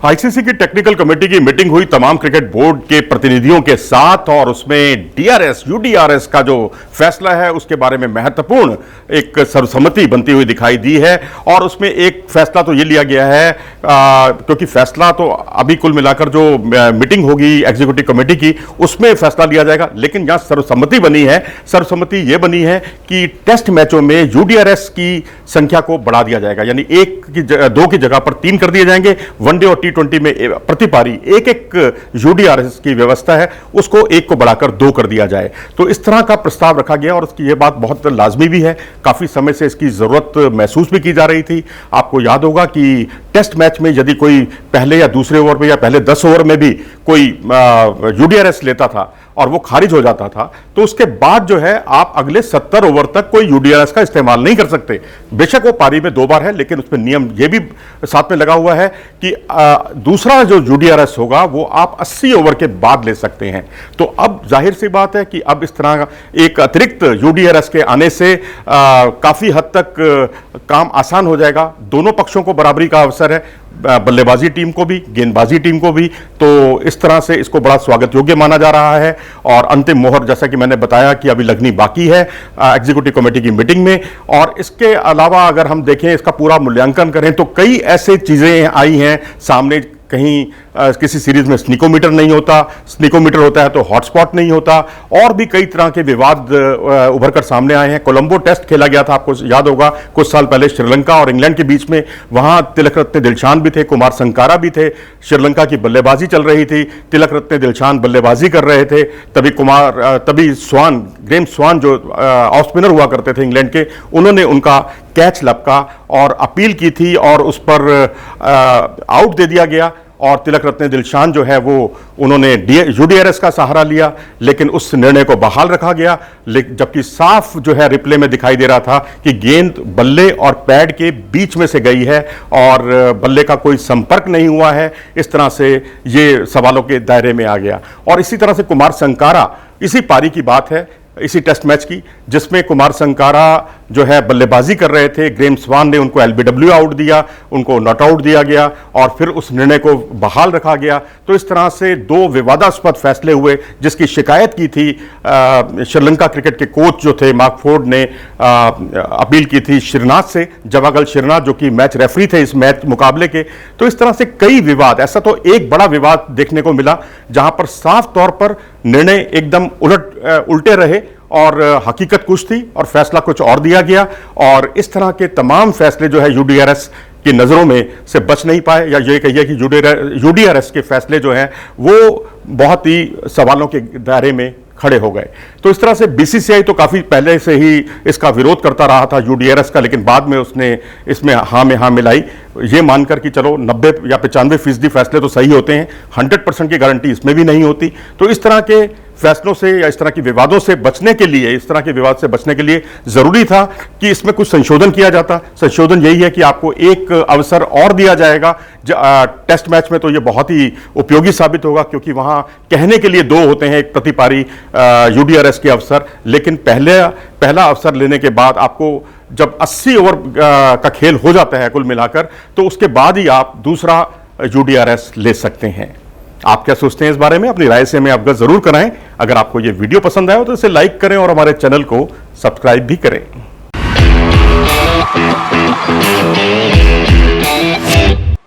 ICC की technical committee की meeting हुई तमाम क्रिकेट बोर्ड के प्रतिनिधियों के साथ और उसमें डीआरएस यूडीआरएस का जो फैसला है उसके बारे में महत्वपूर्ण एक सर्वसम्मति बनती हुई दिखाई दी है। और उसमें एक फैसला तो ये लिया गया है क्योंकि फैसला तो अभी कुल मिलाकर जो मीटिंग होगी एग्जीक्यूटिव कमेटी की उसमें फैसला लिया जाएगा, लेकिन जहां सर्वसम्मति बनी है, सर्वसम्मति ये बनी है कि टेस्ट मैचों में यूडीआरएस की संख्या को बढ़ा दिया जाएगा, यानी दो की जगह पर 3 कर दिए जाएंगे। वनडे और T20 में प्रति पारी एक यूडीआरएस की व्यवस्था है, उसको 1 को बढ़ाकर 2 कर दिया जाए। तो इस तरह का प्रस्ताव रखा गया और उसकी यह बात बहुत लाजमी भी है, काफी समय से इसकी जरूरत महसूस भी की जा रही थी। आपको याद होगा कि टेस्ट मैच में यदि कोई पहले या दूसरे ओवर में या पहले 10 ओवर में भी कोई यूडीआरएस लेता था और वो खारिज हो जाता था, तो उसके बाद जो है आप अगले 70 ओवर तक कोई यूडीआरएस का इस्तेमाल नहीं कर सकते। बेशक वो पारी में 2 बार है, लेकिन उसमें नियम ये भी साथ में लगा हुआ है कि दूसरा जो यूडीआरएस होगा वो आप 80 ओवर के बाद ले सकते हैं। तो अब जाहिर सी बात है कि अब इस तरह एक अतिरिक्त यूडीआरएस के आने से काफी हद तक काम आसान हो जाएगा। दोनों पक्षों को बराबरी का अवसर है, बल्लेबाजी टीम को भी, गेंदबाजी टीम को भी। तो इस तरह से इसको बड़ा स्वागत योग्य माना जा रहा है और अंतिम मोहर जैसा कि मैंने बताया कि अभी लगनी बाकी है एग्जीक्यूटिव कमेटी की मीटिंग में। और इसके अलावा अगर हम देखें, इसका पूरा मूल्यांकन करें तो कई ऐसी चीजें आई हैं सामने। कहीं किसी सीरीज में स्निकोमीटर नहीं होता, स्निकोमीटर होता है तो हॉटस्पॉट नहीं होता, और भी कई तरह के विवाद उभर कर सामने आए हैं। कोलंबो टेस्ट खेला गया था, आपको याद होगा कुछ साल पहले श्रीलंका और इंग्लैंड के बीच में। वहां तिलक रत्ने दिलशान भी थे, कुमार संकारा भी थे। श्रीलंका की बल्लेबाजी चल रही थी, तिलक रत्ने दिलशान बल्लेबाजी कर रहे थे। तभी स्वान, ग्रेम स्वान जो ऑफ स्पिनर हुआ करते थे इंग्लैंड के, उन्होंने उनका कैच लपका और अपील की थी और उस पर आउट दे दिया गया। और तिलक रत्ने दिलशान जो है वो उन्होंने यूडीआरएस का सहारा लिया, लेकिन उस निर्णय को बहाल रखा गया। जबकि साफ जो है रिप्ले में दिखाई दे रहा था कि गेंद बल्ले और पैड के बीच में से गई है और बल्ले का कोई संपर्क नहीं हुआ है। इस तरह से ये सवालों के दायरे में आ गया। और इसी तरह से कुमार संकारा, इसी पारी की बात है, इसी टेस्ट मैच की, जिसमें कुमार संकारा जो है बल्लेबाजी कर रहे थे। ग्रेम स्वान ने उनको एलबीडब्ल्यू आउट दिया, उनको नॉट आउट दिया गया और फिर उस निर्णय को बहाल रखा गया। तो इस तरह से 2 विवादास्पद फैसले हुए, जिसकी शिकायत की थी श्रीलंका क्रिकेट के कोच जो थे मार्कफोर्ड ने अपील की थी श्रीनाथ से, जवागल श्रीनाथ, जो कि मैच रेफरी थे इस मैच मुकाबले के। तो इस तरह से कई विवाद, ऐसा तो एक बड़ा विवाद देखने को मिला जहां पर साफ तौर पर निर्णय एकदम उल्टे रहे और हकीकत कुछ थी और फैसला कुछ और दिया गया। और इस तरह के तमाम फैसले जो है यूडीआरएस की नज़रों में से बच नहीं पाए, या ये कहिए कि यूडीआरएस के फैसले जो हैं वो बहुत ही सवालों के दायरे में खड़े हो गए। तो इस तरह से बीसीसीआई तो काफ़ी पहले से ही इसका विरोध करता रहा था यूडीआरएस का, लेकिन बाद में उसने इसमें हाँ में हाँ मिलाई, ये मानकर कि चलो 90 या 95% फैसले तो सही होते हैं, 100% की गारंटी इसमें भी नहीं होती। तो इस तरह के फैसलों से या इस तरह के विवादों से बचने के लिए, इस तरह के विवाद से बचने के लिए जरूरी था कि इसमें कुछ संशोधन किया जाता। संशोधन यही है कि आपको एक अवसर और दिया जाएगा टेस्ट मैच में। तो ये बहुत ही उपयोगी साबित होगा, क्योंकि वहां कहने के लिए 2 होते हैं, एक प्रति पारी यूडीआरएस के अवसर, लेकिन पहला अवसर लेने के बाद आपको जब 80 ओवर का खेल हो जाता है कुल मिलाकर, तो उसके बाद ही आप दूसरा यूडीआरएस ले सकते हैं। आप क्या सोचते हैं इस बारे में? अपनी राय से हमें अवगत जरूर कराएं। अगर आपको ये वीडियो पसंद आया हो तो इसे लाइक करें और हमारे चैनल को सब्सक्राइब भी करें।